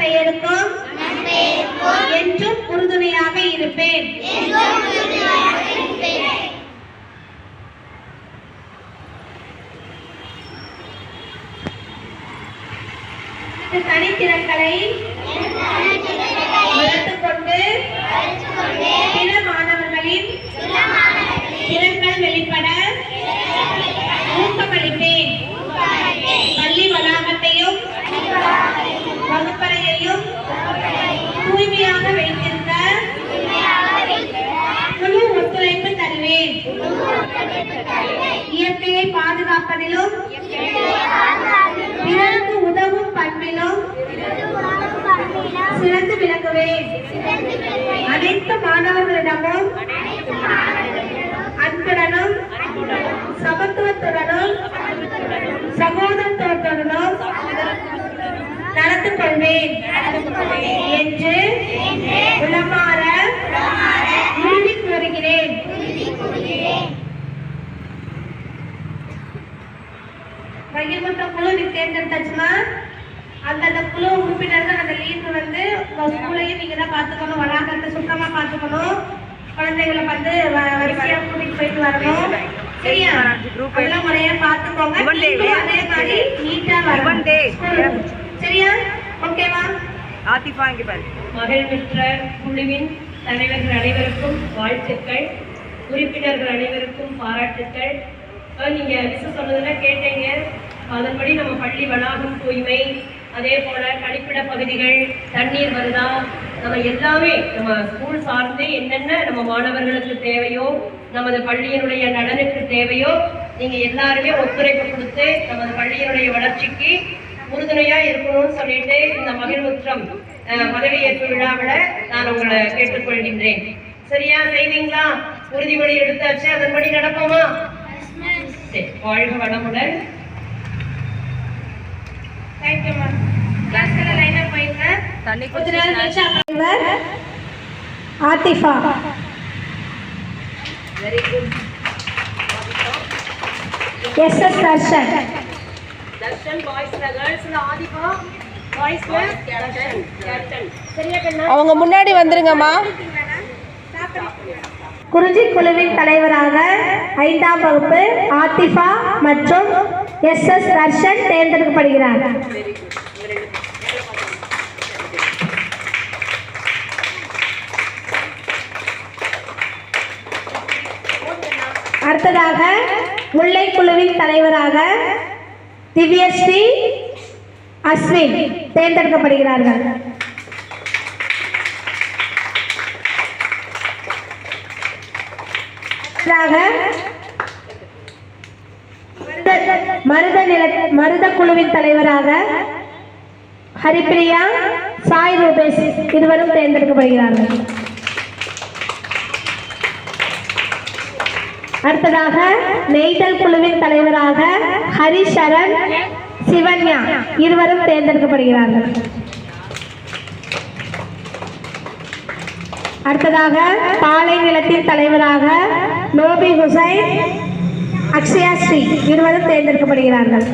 பெயருக்கும் என்றும் உறுதுணையாக இருப்பேன். தனித்திறன்களை வளர்த்துக் கொண்டு பிற மாணவர்களின் திறன்கள் வெளிப்பட ஊக்கமளிப்பேன். பள்ளி வளாகத்தையும் வகுப்பறையையும் தூய்மையாக வைத்திருக்க முழு ஒத்துழைப்பு தருவேன். இயற்கையை பாதுகாப்பதிலும் பிறருக்கு உதவும் பண்பிலும் சிறந்து விளங்குவேன். அனைத்து மாணவர்களிடமும் அன்புடனும் சமத்துவத்துடனும் சகோதரத்துவத்துடனும் நடந்து கொள்வேன் என்று உளமாற உறுதி கூறுகிறேன். பகிர்முத்த குழு நீ தேர்ந்தெடுத்தாச்சுமா, அந்த குழு உறுப்பினர்கள் அந்த லீடர் வந்து ஸ்கூலையும் நீங்க தான் பார்த்துக்கணும், வளாகத்தை சுத்தமா பார்த்துக்கணும், குழந்தைகளை வந்து வரிசையா கூட்டிட்டு போயிட்டு வரணும். சரியா? அதெல்லாம் முறையா பார்த்துக்கோங்க. அதே மாதிரி நீட்டா வரணும். சரியா? ஓகேவா? ஆதிஃபா இங்க பாரு. மகிழ்வுற்ற குழுவின் தலைவர்கள் அனைவருக்கும் வாழ்த்துக்கள், உறுப்பினர்கள் அனைவருக்கும் பாராட்டுக்கள். நீங்க மிஸ் சொன்னதெல்லாம் கேட்டீங்க. அதன்படி நம்ம பள்ளி வளாகம் தூய்மை, அதே போல கழிப்பிட பகுதிகள், தண்ணீர் வருதா, நம்ம எல்லாமே நம்ம ஸ்கூல் சார்ந்து என்னென்ன நம்ம மாணவர்களுக்கு தேவையோ, நமது பள்ளியினுடைய நலனுக்கு தேவையோ, நீங்க எல்லாருமே ஒத்துழைப்பு கொடுத்து நமது பள்ளியினுடைய வளர்ச்சிக்கு உறுதுணையா இருக்கணும்னு சொல்லிட்டு இந்த மகிழ்வுற்றம் பதவியேற்பு விழாவில் நான் உங்களை கேட்டுக்கொள்கின்றேன். சரியா? செய்வீங்களா? உறுதிமொழி எடுத்தாச்சு, அதன்படி நடப்போமா? சரி, வாழ்க வளமுடன். Athifa. Very good. S S Darshan. Darshan பாய்ஸ்ல, கேர்ள்ஸ்ல ஆதிஃபா, பாய்ஸ்ல தர்ஷன். கேப்டன். சரியா கண்ணா? அவங்க முன்னாடி வந்துருங்கம்மா. குறிஞ்சி குழுவின் தலைவராக 5ஆம் வகுப்பு ஆதிஃபா மற்றும் எஸ்எஸ் தர்ஷன் தேர்ந்தெடுக்கப்படுகிறார். அடுத்ததாக முல்லை குழுவின் தலைவராக திவ்யஸ்ரீ அஸ்வின் தேர்ந்தெடுக்கப்படுகிறார்கள். மருத குழுவின் தலைவராக ஹரிப்பிரியா, சாய் ரூபேஷ் இருவரும் தேர்ந்தெடுக்கப்படுகிறார்கள். அடுத்ததாக நெய்தல் குழுவின் தலைவராக ஹரிசரண், சிவன்யா இருவரும் தேர்ந்தெடுக்கப்படுகிறார்கள். அடுத்ததாக பாலை நிலத்தின் தலைவராக நோபி ஹுசைன், அக்ஷயா ஸ்ரீ இருவரும் தேர்ந்தெடுக்கப்படுகிறார்கள்.